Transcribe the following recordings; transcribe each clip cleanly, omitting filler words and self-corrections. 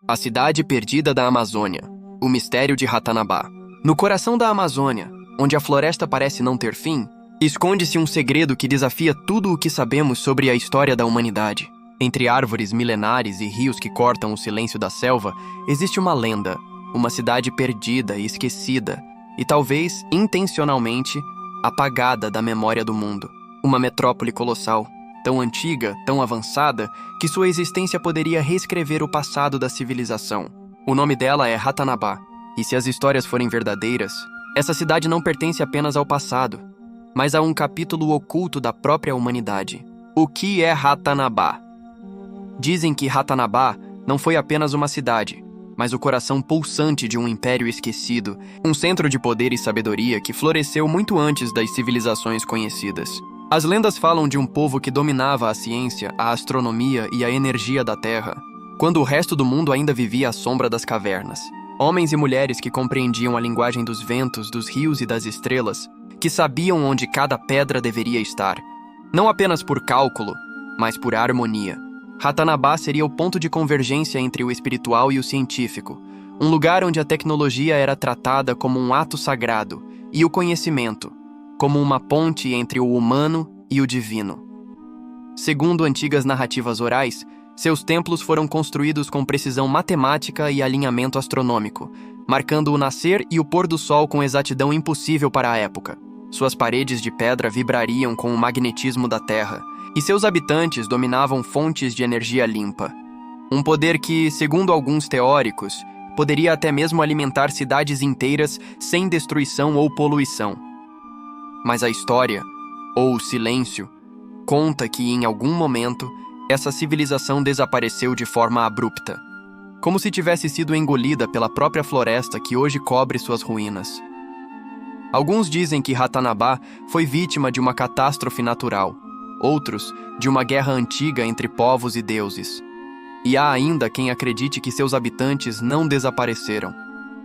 A cidade perdida da Amazônia. O mistério de Ratanabá. No coração da Amazônia, onde a floresta parece não ter fim, esconde-se um segredo que desafia tudo o que sabemos sobre a história da humanidade. Entre árvores milenares e rios que cortam o silêncio da selva, existe uma lenda, uma cidade perdida e esquecida, e talvez intencionalmente apagada da memória do mundo. Uma metrópole colossal, tão antiga, tão avançada, que sua existência poderia reescrever o passado da civilização. O nome dela é Ratanabá, e se as histórias forem verdadeiras, essa cidade não pertence apenas ao passado, mas a um capítulo oculto da própria humanidade. O que é Ratanabá? Dizem que Ratanabá não foi apenas uma cidade, mas o coração pulsante de um império esquecido, um centro de poder e sabedoria que floresceu muito antes das civilizações conhecidas. As lendas falam de um povo que dominava a ciência, a astronomia e a energia da Terra, quando o resto do mundo ainda vivia à sombra das cavernas. Homens e mulheres que compreendiam a linguagem dos ventos, dos rios e das estrelas, que sabiam onde cada pedra deveria estar, não apenas por cálculo, mas por harmonia. Ratanabá seria o ponto de convergência entre o espiritual e o científico, um lugar onde a tecnologia era tratada como um ato sagrado e o conhecimento como uma ponte entre o humano e o divino. Segundo antigas narrativas orais, seus templos foram construídos com precisão matemática e alinhamento astronômico, marcando o nascer e o pôr do sol com exatidão impossível para a época. Suas paredes de pedra vibrariam com o magnetismo da Terra, e seus habitantes dominavam fontes de energia limpa. Um poder que, segundo alguns teóricos, poderia até mesmo alimentar cidades inteiras sem destruição ou poluição. Mas a história, ou o silêncio, conta que em algum momento essa civilização desapareceu de forma abrupta, como se tivesse sido engolida pela própria floresta que hoje cobre suas ruínas. Alguns dizem que Ratanabá foi vítima de uma catástrofe natural, outros de uma guerra antiga entre povos e deuses. E há ainda quem acredite que seus habitantes não desapareceram,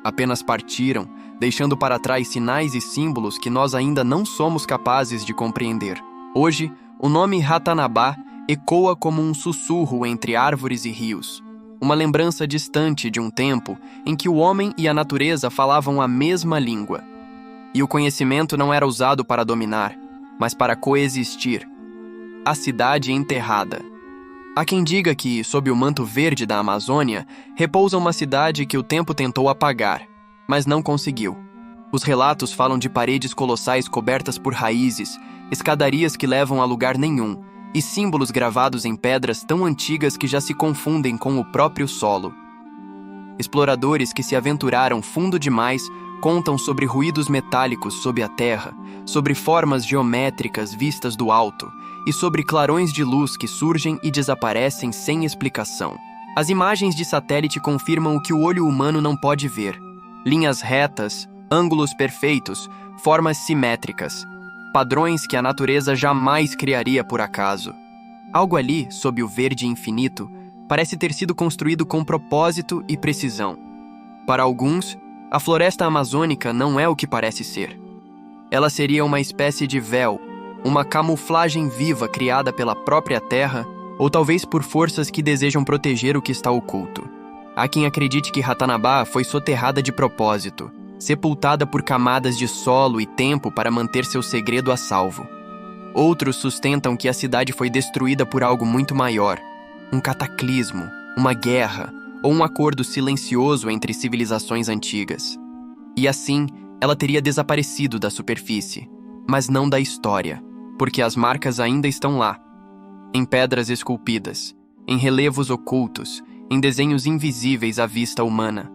apenas partiram, deixando para trás sinais e símbolos que nós ainda não somos capazes de compreender. Hoje, o nome Ratanabá ecoa como um sussurro entre árvores e rios, uma lembrança distante de um tempo em que o homem e a natureza falavam a mesma língua. E o conhecimento não era usado para dominar, mas para coexistir. A cidade enterrada. Há quem diga que, sob o manto verde da Amazônia, repousa uma cidade que o tempo tentou apagar, mas não conseguiu. Os relatos falam de paredes colossais cobertas por raízes, escadarias que levam a lugar nenhum, e símbolos gravados em pedras tão antigas que já se confundem com o próprio solo. Exploradores que se aventuraram fundo demais contam sobre ruídos metálicos sob a terra, sobre formas geométricas vistas do alto e sobre clarões de luz que surgem e desaparecem sem explicação. As imagens de satélite confirmam o que o olho humano não pode ver: linhas retas, ângulos perfeitos, formas simétricas, padrões que a natureza jamais criaria por acaso. Algo ali, sob o verde infinito, parece ter sido construído com propósito e precisão. Para alguns, a floresta amazônica não é o que parece ser. Ela seria uma espécie de véu, uma camuflagem viva criada pela própria terra, ou talvez por forças que desejam proteger o que está oculto. Há quem acredite que Ratanabá foi soterrada de propósito, sepultada por camadas de solo e tempo para manter seu segredo a salvo. Outros sustentam que a cidade foi destruída por algo muito maior, um cataclismo, uma guerra ou um acordo silencioso entre civilizações antigas. E assim, ela teria desaparecido da superfície, mas não da história, porque as marcas ainda estão lá, em pedras esculpidas, em relevos ocultos, em desenhos invisíveis à vista humana.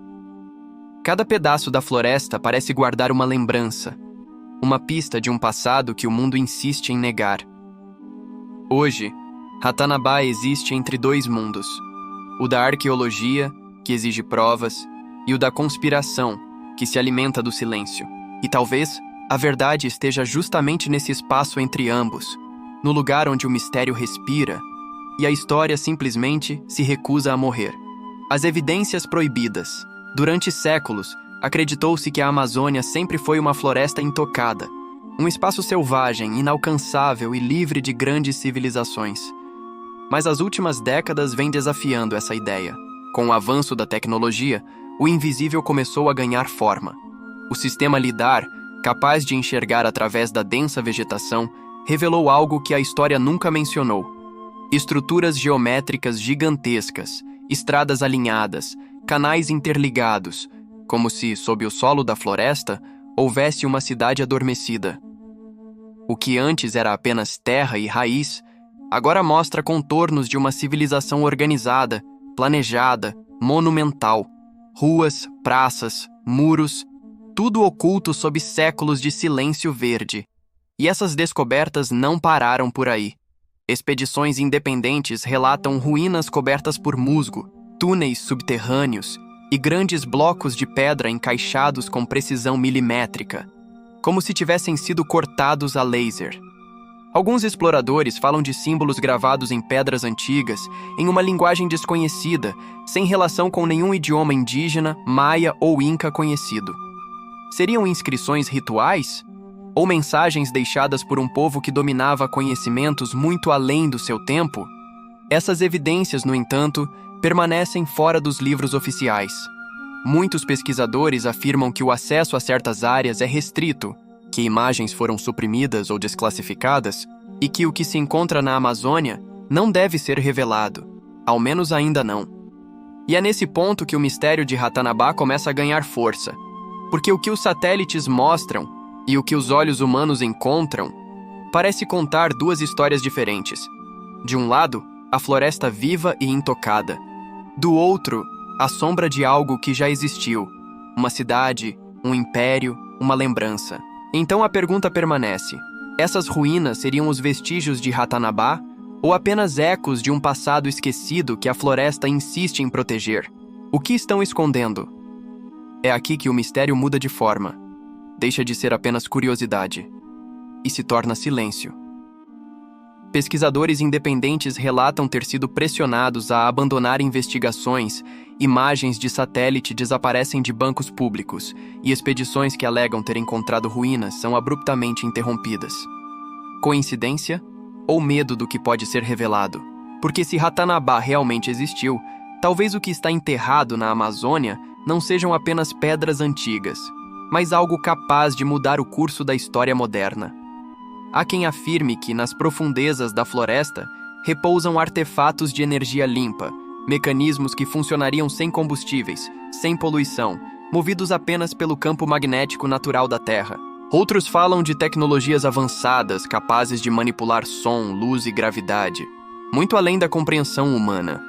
Cada pedaço da floresta parece guardar uma lembrança, uma pista de um passado que o mundo insiste em negar. Hoje, Ratanabá existe entre dois mundos: o da arqueologia, que exige provas, e o da conspiração, que se alimenta do silêncio. E talvez a verdade esteja justamente nesse espaço entre ambos, no lugar onde o mistério respira e a história simplesmente se recusa a morrer. As evidências proibidas. Durante séculos, acreditou-se que a Amazônia sempre foi uma floresta intocada, um espaço selvagem, inalcançável e livre de grandes civilizações. Mas as últimas décadas vêm desafiando essa ideia. Com o avanço da tecnologia, o invisível começou a ganhar forma. O sistema LIDAR, capaz de enxergar através da densa vegetação, revelou algo que a história nunca mencionou: estruturas geométricas gigantescas, estradas alinhadas, canais interligados, como se, sob o solo da floresta, houvesse uma cidade adormecida. O que antes era apenas terra e raiz, agora mostra contornos de uma civilização organizada, planejada, monumental. Ruas, praças, muros, tudo oculto sob séculos de silêncio verde. E essas descobertas não pararam por aí. Expedições independentes relatam ruínas cobertas por musgo, túneis subterrâneos e grandes blocos de pedra encaixados com precisão milimétrica, como se tivessem sido cortados a laser. Alguns exploradores falam de símbolos gravados em pedras antigas, em uma linguagem desconhecida, sem relação com nenhum idioma indígena, maia ou inca conhecido. Seriam inscrições rituais? Ou mensagens deixadas por um povo que dominava conhecimentos muito além do seu tempo? Essas evidências, no entanto, permanecem fora dos livros oficiais. Muitos pesquisadores afirmam que o acesso a certas áreas é restrito, que imagens foram suprimidas ou desclassificadas e que o que se encontra na Amazônia não deve ser revelado, ao menos ainda não. E é nesse ponto que o mistério de Ratanabá começa a ganhar força, porque o que os satélites mostram e o que os olhos humanos encontram parece contar duas histórias diferentes. De um lado, a floresta viva e intocada. Do outro, a sombra de algo que já existiu, uma cidade, um império, uma lembrança. Então a pergunta permanece: essas ruínas seriam os vestígios de Ratanabá ou apenas ecos de um passado esquecido que a floresta insiste em proteger? O que estão escondendo? É aqui que o mistério muda de forma. Deixa de ser apenas curiosidade e se torna silêncio. Pesquisadores independentes relatam ter sido pressionados a abandonar investigações, imagens de satélite desaparecem de bancos públicos e expedições que alegam ter encontrado ruínas são abruptamente interrompidas. Coincidência? Ou medo do que pode ser revelado? Porque se Ratanabá realmente existiu, talvez o que está enterrado na Amazônia não sejam apenas pedras antigas, mas algo capaz de mudar o curso da história moderna. Há quem afirme que, nas profundezas da floresta, repousam artefatos de energia limpa, mecanismos que funcionariam sem combustíveis, sem poluição, movidos apenas pelo campo magnético natural da Terra. Outros falam de tecnologias avançadas capazes de manipular som, luz e gravidade, muito além da compreensão humana.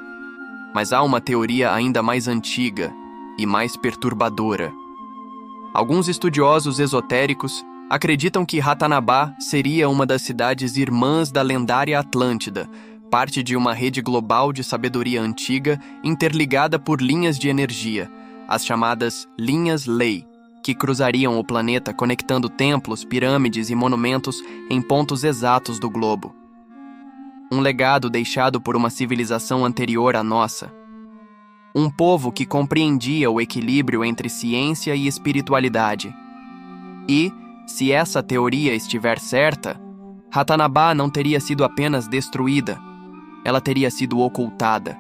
Mas há uma teoria ainda mais antiga e mais perturbadora. Alguns estudiosos esotéricos acreditam que Ratanabá seria uma das cidades irmãs da lendária Atlântida, parte de uma rede global de sabedoria antiga interligada por linhas de energia, as chamadas linhas Lei, que cruzariam o planeta conectando templos, pirâmides e monumentos em pontos exatos do globo. Um legado deixado por uma civilização anterior à nossa. Um povo que compreendia o equilíbrio entre ciência e espiritualidade. E, se essa teoria estiver certa, Ratanabá não teria sido apenas destruída, ela teria sido ocultada,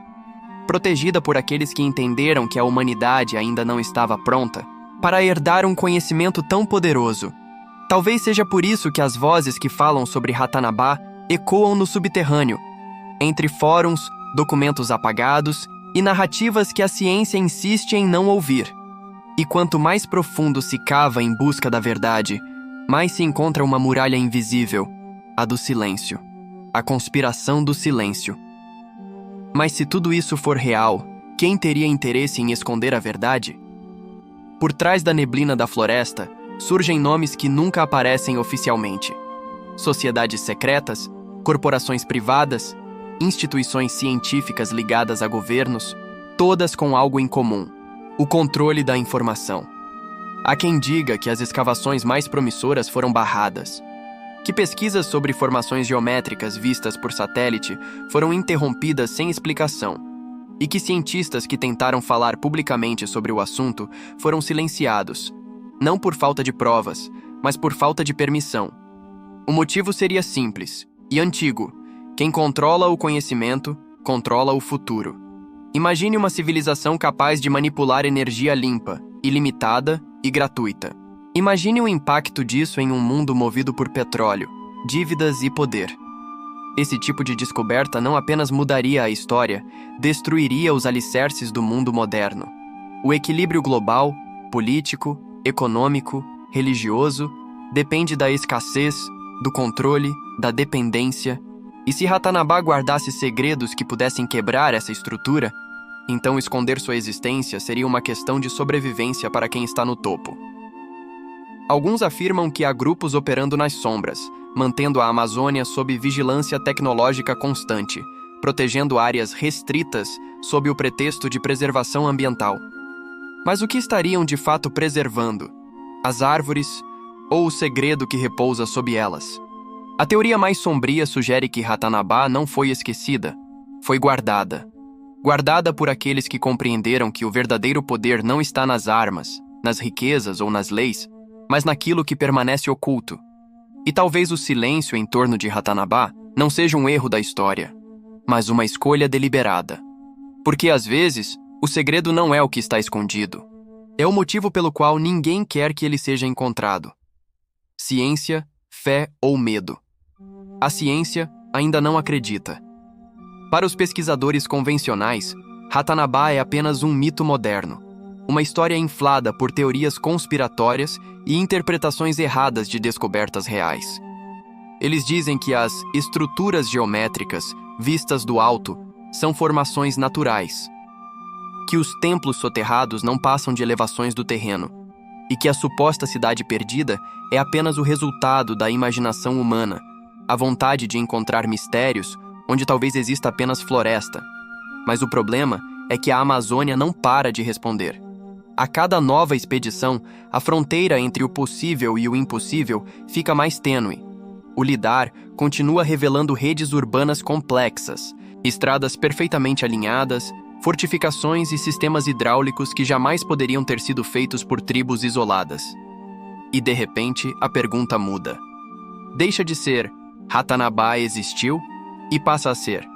protegida por aqueles que entenderam que a humanidade ainda não estava pronta para herdar um conhecimento tão poderoso. Talvez seja por isso que as vozes que falam sobre Ratanabá ecoam no subterrâneo, entre fóruns, documentos apagados e narrativas que a ciência insiste em não ouvir. E quanto mais profundo se cava em busca da verdade, mais se encontra uma muralha invisível, a do silêncio, a conspiração do silêncio. Mas se tudo isso for real, quem teria interesse em esconder a verdade? Por trás da neblina da floresta, surgem nomes que nunca aparecem oficialmente. Sociedades secretas, corporações privadas, instituições científicas ligadas a governos, todas com algo em comum: o controle da informação. Há quem diga que as escavações mais promissoras foram barradas, que pesquisas sobre formações geométricas vistas por satélite foram interrompidas sem explicação, e que cientistas que tentaram falar publicamente sobre o assunto foram silenciados, não por falta de provas, mas por falta de permissão. O motivo seria simples e antigo: quem controla o conhecimento, controla o futuro. Imagine uma civilização capaz de manipular energia limpa, ilimitada e gratuita. Imagine o impacto disso em um mundo movido por petróleo, dívidas e poder. Esse tipo de descoberta não apenas mudaria a história, destruiria os alicerces do mundo moderno. O equilíbrio global, político, econômico, religioso, depende da escassez, do controle, da dependência. E se Ratanabá guardasse segredos que pudessem quebrar essa estrutura, então esconder sua existência seria uma questão de sobrevivência para quem está no topo. Alguns afirmam que há grupos operando nas sombras, mantendo a Amazônia sob vigilância tecnológica constante, protegendo áreas restritas sob o pretexto de preservação ambiental. Mas o que estariam de fato preservando? As árvores ou o segredo que repousa sob elas? A teoria mais sombria sugere que Ratanabá não foi esquecida, foi guardada. Guardada por aqueles que compreenderam que o verdadeiro poder não está nas armas, nas riquezas ou nas leis, mas naquilo que permanece oculto. E talvez o silêncio em torno de Ratanabá não seja um erro da história, mas uma escolha deliberada. Porque às vezes, o segredo não é o que está escondido. É o motivo pelo qual ninguém quer que ele seja encontrado. Ciência, fé ou medo. A ciência ainda não acredita. Para os pesquisadores convencionais, Ratanabá é apenas um mito moderno, uma história inflada por teorias conspiratórias e interpretações erradas de descobertas reais. Eles dizem que as estruturas geométricas, vistas do alto, são formações naturais, que os templos soterrados não passam de elevações do terreno, e que a suposta cidade perdida é apenas o resultado da imaginação humana, a vontade de encontrar mistérios onde talvez exista apenas floresta. Mas o problema é que a Amazônia não para de responder. A cada nova expedição, a fronteira entre o possível e o impossível fica mais tênue. O lidar continua revelando redes urbanas complexas, estradas perfeitamente alinhadas, fortificações e sistemas hidráulicos que jamais poderiam ter sido feitos por tribos isoladas. E de repente, a pergunta muda. Deixa de ser Ratanabá existiu e passa a ser: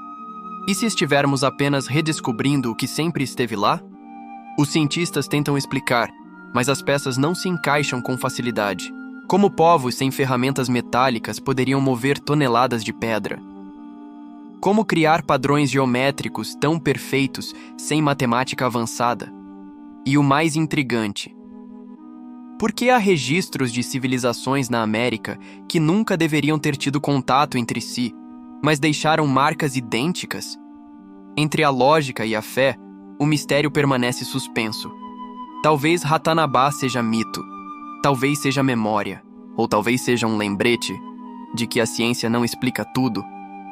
e se estivermos apenas redescobrindo o que sempre esteve lá? Os cientistas tentam explicar, mas as peças não se encaixam com facilidade. Como povos sem ferramentas metálicas poderiam mover toneladas de pedra? Como criar padrões geométricos tão perfeitos sem matemática avançada? E o mais intrigante: por que há registros de civilizações na América que nunca deveriam ter tido contato entre si, mas deixaram marcas idênticas? Entre a lógica e a fé, o mistério permanece suspenso. Talvez Ratanabá seja mito, talvez seja memória, ou talvez seja um lembrete de que a ciência não explica tudo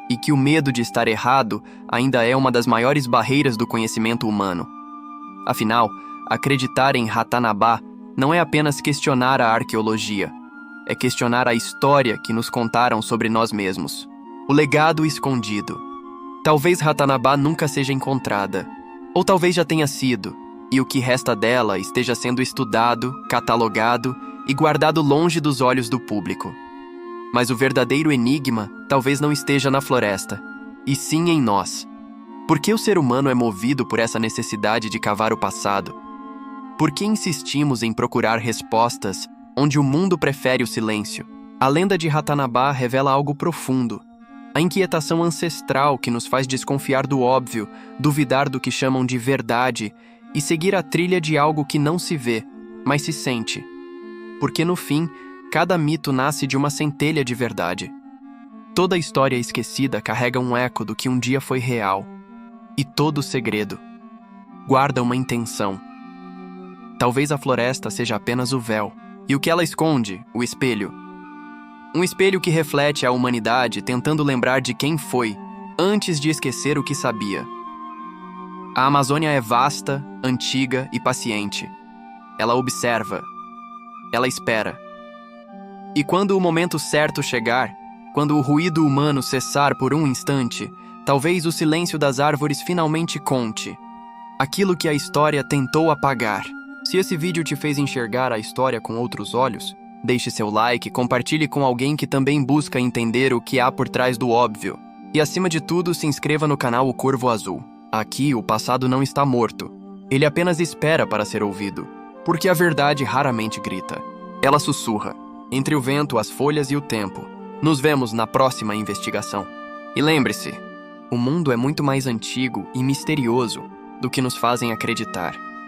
e que o medo de estar errado ainda é uma das maiores barreiras do conhecimento humano. Afinal, acreditar em Ratanabá não é apenas questionar a arqueologia, é questionar a história que nos contaram sobre nós mesmos. O legado escondido. Talvez Ratanabá nunca seja encontrada, ou talvez já tenha sido, e o que resta dela esteja sendo estudado, catalogado e guardado longe dos olhos do público. Mas o verdadeiro enigma talvez não esteja na floresta, e sim em nós. Por que o ser humano é movido por essa necessidade de cavar o passado? Por que insistimos em procurar respostas onde o mundo prefere o silêncio? A lenda de Ratanabá revela algo profundo. A inquietação ancestral que nos faz desconfiar do óbvio, duvidar do que chamam de verdade e seguir a trilha de algo que não se vê, mas se sente. Porque no fim, cada mito nasce de uma centelha de verdade. Toda história esquecida carrega um eco do que um dia foi real. E todo segredo guarda uma intenção. Talvez a floresta seja apenas o véu, e o que ela esconde, o espelho. Um espelho que reflete a humanidade tentando lembrar de quem foi, antes de esquecer o que sabia. A Amazônia é vasta, antiga e paciente. Ela observa. Ela espera. E quando o momento certo chegar, quando o ruído humano cessar por um instante, talvez o silêncio das árvores finalmente conte aquilo que a história tentou apagar. Se esse vídeo te fez enxergar a história com outros olhos, deixe seu like e compartilhe com alguém que também busca entender o que há por trás do óbvio. E acima de tudo, se inscreva no canal O Corvo Azul. Aqui, o passado não está morto. Ele apenas espera para ser ouvido, porque a verdade raramente grita. Ela sussurra, entre o vento, as folhas e o tempo. Nos vemos na próxima investigação. E lembre-se, o mundo é muito mais antigo e misterioso do que nos fazem acreditar.